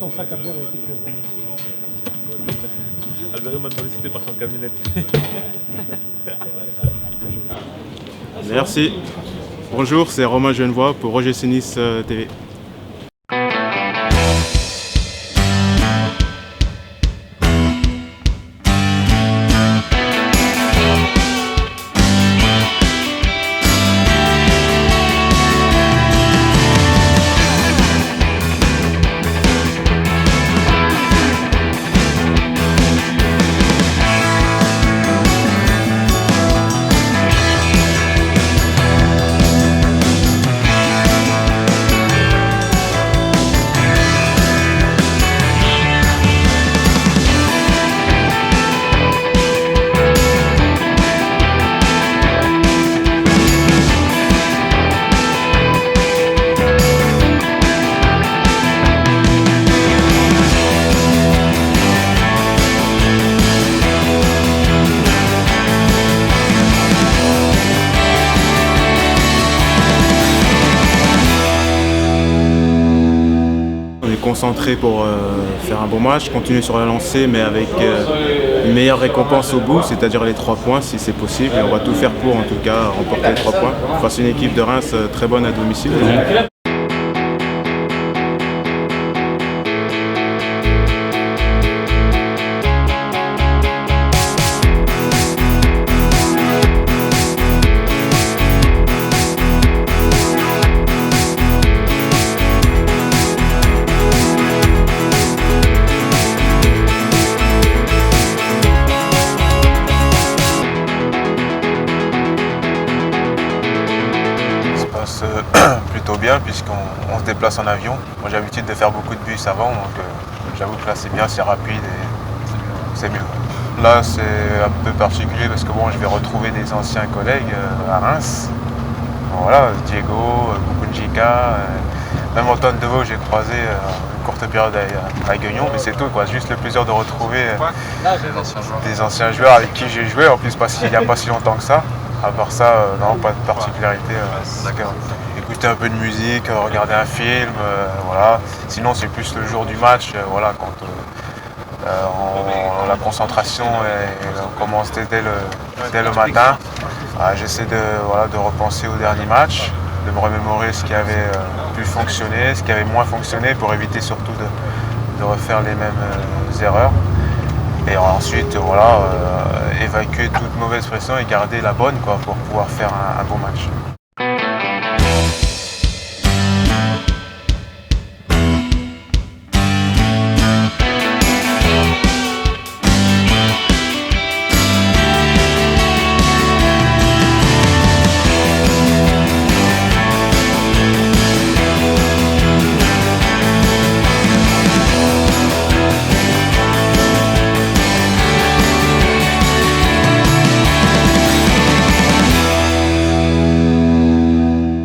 son sac à bière et tout. Albert m'a demandé si c'était parti en camionnette. Merci. Bonjour, c'est Romain Genevois pour Roger Sinis TV. Concentré pour faire un bon match, continuer sur la lancée mais avec une meilleure récompense au bout, c'est-à-dire les 3 points si c'est possible. Et on va tout faire pour en tout cas remporter les 3 points face à une équipe de Reims très bonne à domicile. Plutôt bien puisqu'on se déplace en avion. Moi j'ai l'habitude de faire beaucoup de bus avant, donc j'avoue que là c'est bien, c'est rapide et c'est mieux. Là c'est un peu particulier parce que bon, je vais retrouver des anciens collègues à Reims. Voilà, Diego, Bukunjika, même Antoine Deveau que j'ai croisé une courte période à Guignon, mais c'est tout quoi, juste le plaisir de retrouver des anciens joueurs avec qui j'ai joué, en plus il n'y a pas si longtemps que ça. À part ça, non, pas de particularité. Écouter un peu de musique, regarder un film, voilà. Sinon, c'est plus le jour du match, voilà, quand la concentration commence dès le matin. J'essaie de repenser au dernier match, de me remémorer ce qui avait pu fonctionner, ce qui avait moins fonctionné pour éviter surtout de refaire les mêmes erreurs. Et ensuite, voilà, évacuer toute mauvaise pression et garder la bonne quoi, pour pouvoir faire un bon match.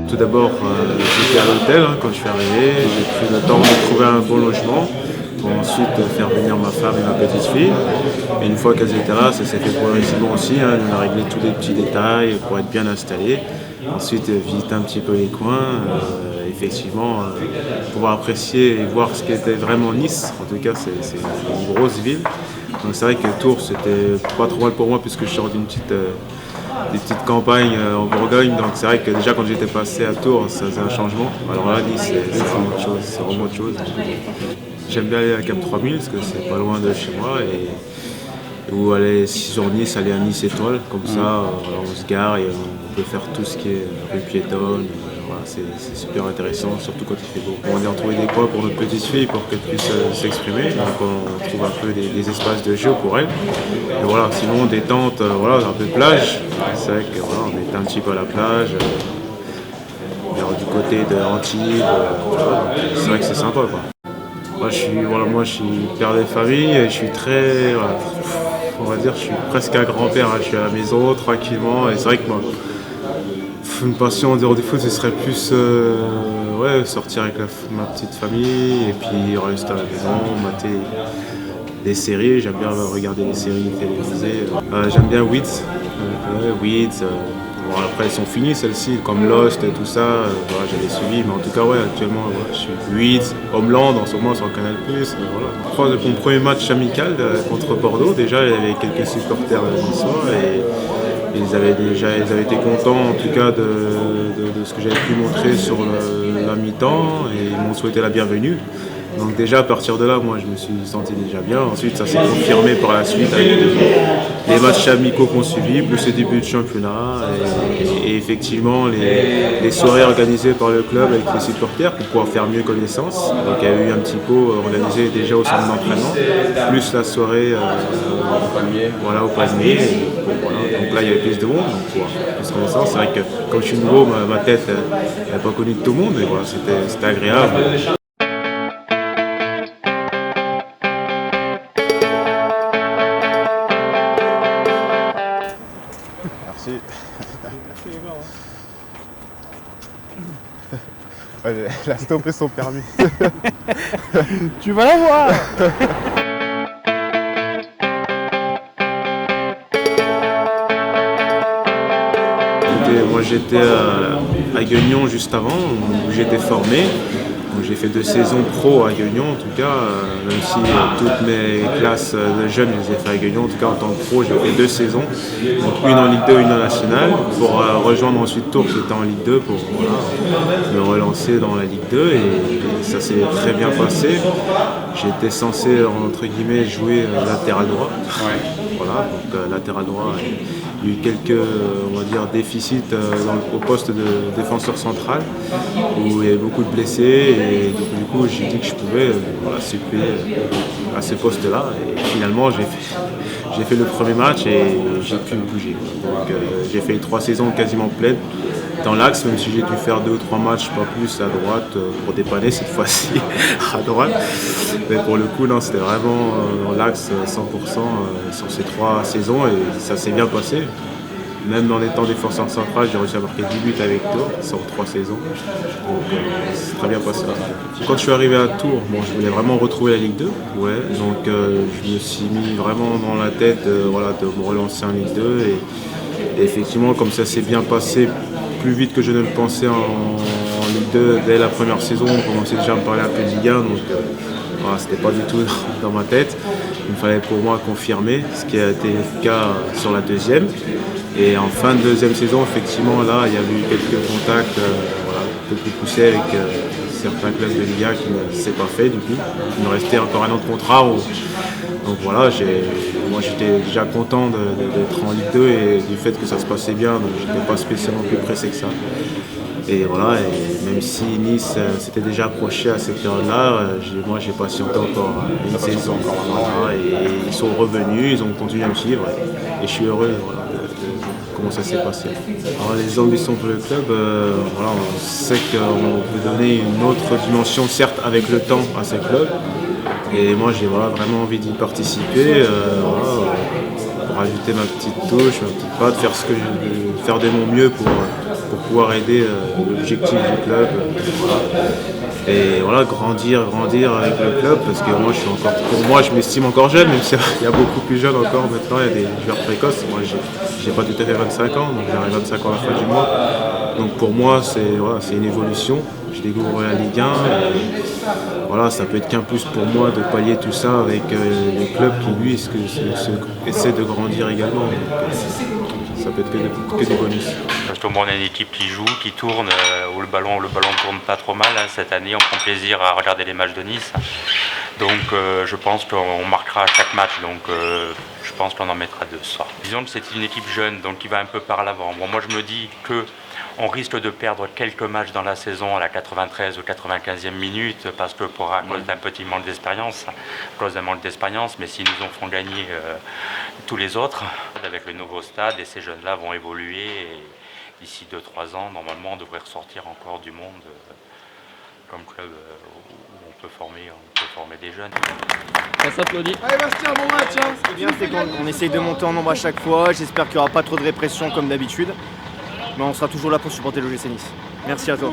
Tout d'abord, j'étais à l'hôtel quand je suis arrivé, j'ai pris le temps de trouver un bon logement pour ensuite faire venir ma femme et ma petite fille. Et une fois qu'elles étaient là, ça s'est fait progressivement aussi, on a réglé tous les petits détails pour être bien installés. Ensuite, visiter un petit peu les coins, effectivement, pouvoir apprécier et voir ce qu'était vraiment Nice. En tout cas, c'est une grosse ville. Donc c'est vrai que Tours, c'était pas trop mal pour moi puisque je sors des petites campagnes en Bourgogne, donc c'est vrai que déjà quand j'étais passé à Tours, ça faisait un changement. Alors là, Nice, c'est vraiment autre chose, c'est vraiment autre chose. J'aime bien aller à Cap 3000 parce que c'est pas loin de chez moi ou aller sur Nice, aller à Nice Étoile, comme ça on se gare et on peut faire tout ce qui est rue piétonne. Voilà, c'est super intéressant, surtout quand il fait beau. On a retrouvé des coins pour notre petite fille pour qu'elle puisse s'exprimer, donc on trouve un peu des espaces de jeu pour elle. Et voilà, sinon des tentes, voilà, un peu de plage. C'est vrai que voilà, on est un petit peu à la plage, du côté de Antibes, voilà, c'est vrai que c'est sympa quoi. Moi je suis père de famille et je suis très, voilà, on va dire, je suis presque un grand-père. Je suis à la maison tranquillement et c'est vrai que moi, une passion en dehors du foot, ce serait plus sortir avec ma petite famille et puis rester à la maison, mater des séries. J'aime bien regarder des séries télévisées. J'aime bien Weeds, Bon, après, elles sont finies celles-ci, comme Lost et tout ça. Voilà, j'avais suivi, mais en tout cas, ouais, actuellement, voilà, je suis 8. Homeland, en ce moment, sur Canal+. Voilà. Je crois que mon premier match amical contre Bordeaux, déjà, il y avait quelques supporters niçois et ils avaient été contents, en tout cas, de ce que j'avais pu montrer sur la mi-temps et ils m'ont souhaité la bienvenue. Donc déjà à partir de là, moi je me suis senti déjà bien. Ensuite ça s'est confirmé par la suite avec les matchs amicaux qu'on suivit, plus les débuts de championnat et effectivement les soirées organisées par le club avec les supporters pour pouvoir faire mieux connaissance. Donc il y a eu un petit pot organisé déjà au centre d'entraînement, plus la soirée voilà, au palmier. Voilà. Donc là il y avait plus de monde, donc pour faire plus connaissance. C'est vrai que comme je suis nouveau, ma tête n'est pas connue de tout le monde, mais voilà, c'était agréable. Merci. Elle a stoppé son permis. Tu vas la voir. Moi j'étais à Guignon juste avant, où j'étais formé. Donc, j'ai fait 2 saisons pro à Guignon en tout cas, même si toutes mes classes de jeunes je les ai fait à Guignon. En tout cas en tant que pro j'ai fait 2 saisons, donc une en Ligue 2, une en Nationale, pour rejoindre ensuite Tours qui était en Ligue 2 pour me relancer dans la Ligue 2 et ça s'est très bien passé. J'étais censé entre guillemets jouer latéral droit. Voilà, donc latéral droit. Il y a eu quelques on va dire, déficits au poste de défenseur central où il y avait beaucoup de blessés et donc, du coup j'ai dit que je pouvais suppléer à ce poste-là et finalement j'ai fait le premier match et j'ai pu bouger. Donc j'ai fait 3 saisons quasiment pleines dans l'axe, même si j'ai dû faire 2 ou 3 matchs, pas plus, à droite pour dépanner cette fois-ci à droite. Mais pour le coup, non, c'était vraiment dans l'axe 100% sur ces 3 saisons et ça s'est bien passé. Même en étant défenseur central, j'ai réussi à marquer 10 buts avec Tours sur 3 saisons. Donc c'est très bien passé. Quand je suis arrivé à Tours, bon, je voulais vraiment retrouver la Ligue 2. Ouais, donc je me suis mis vraiment dans la tête de me relancer en Ligue 2. Et effectivement, comme ça s'est bien passé plus vite que je ne le pensais en Ligue 2, dès la première saison, on commençait déjà à me parler un peu de Ligue 1. Donc voilà, c'était pas du tout dans ma tête. Il me fallait pour moi confirmer, ce qui a été le cas sur la deuxième. Et en fin de deuxième saison, effectivement, là, il y a eu quelques contacts un peu plus poussés avec certains clubs de Ligue 1 qui ne s'est pas fait du coup. Il me restait encore un an de contrat. Donc voilà, moi j'étais déjà content d'être en Ligue 2 et du fait que ça se passait bien, donc j'étais pas spécialement plus pressé que ça. Et voilà, et même si Nice s'était déjà approché à cette période-là, moi j'ai patienté encore une saison. Voilà, et ils sont revenus, ils ont continué à me suivre et je suis heureux de comment ça s'est passé. Alors les ambitions pour le club, voilà, on sait qu'on peut donner une autre dimension, certes avec le temps, à ce club. Et moi j'ai vraiment envie d'y participer, pour ajouter ma petite touche, ma petite patte, faire de mon mieux pour pouvoir aider l'objectif du club. Et voilà, grandir avec le club, parce que moi je m'estime encore jeune, même s'il y a beaucoup plus jeunes encore maintenant, il y a des joueurs précoces. Moi j'ai pas tout à fait 25 ans, donc j'arrive à 25 ans à la fin du mois. Donc pour moi c'est une évolution. Je découvre la Ligue 1 et voilà, ça peut être qu'un plus pour moi de pallier tout ça avec les clubs qui lui essaient de grandir également. Donc, ça peut être que des bonus. Justement, on a une équipe qui joue, qui tourne, où le ballon tourne pas trop mal. Cette année, on prend plaisir à regarder les matchs de Nice. Donc je pense qu'on marquera chaque match. Donc je pense qu'on en mettra 2 ce soir. Disons que c'est une équipe jeune, donc qui va un peu par l'avant. Bon, moi je me dis que on risque de perdre quelques matchs dans la saison à la 93 ou 95e minute parce que à cause d'un petit manque d'expérience, mais s'ils nous en font gagner tous les autres, avec le nouveau stade, et ces jeunes-là vont évoluer et d'ici 2-3 ans, normalement, on devrait ressortir encore du monde comme club où on peut former des jeunes. Ça s'applaudit. Allez Bastien, bon match hein. Ce qui est bien, c'est qu'on essaye de monter en nombre à chaque fois. J'espère qu'il n'y aura pas trop de répression comme d'habitude. Mais on sera toujours là pour supporter l'OGC Nice. Merci à toi.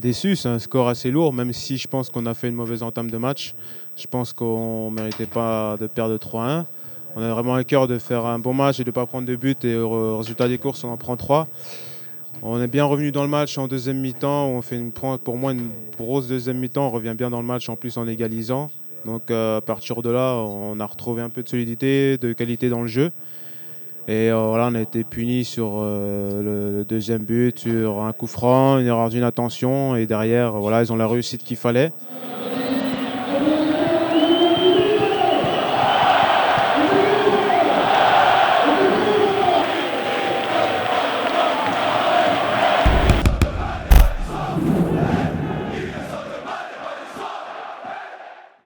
déçu, c'est un score assez lourd, même si je pense qu'on a fait une mauvaise entame de match. Je pense qu'on ne méritait pas de perdre 3-1. On a vraiment à cœur de faire un bon match et de ne pas prendre de but, et au résultat des courses, on en prend 3. On est bien revenu dans le match en deuxième mi-temps. On fait pour moi une grosse deuxième mi-temps. On revient bien dans le match en plus en égalisant. Donc à partir de là, on a retrouvé un peu de solidité, de qualité dans le jeu. Et voilà, on a été puni sur le deuxième but, sur un coup franc, une erreur d'inattention. Et derrière, voilà, ils ont la réussite qu'il fallait.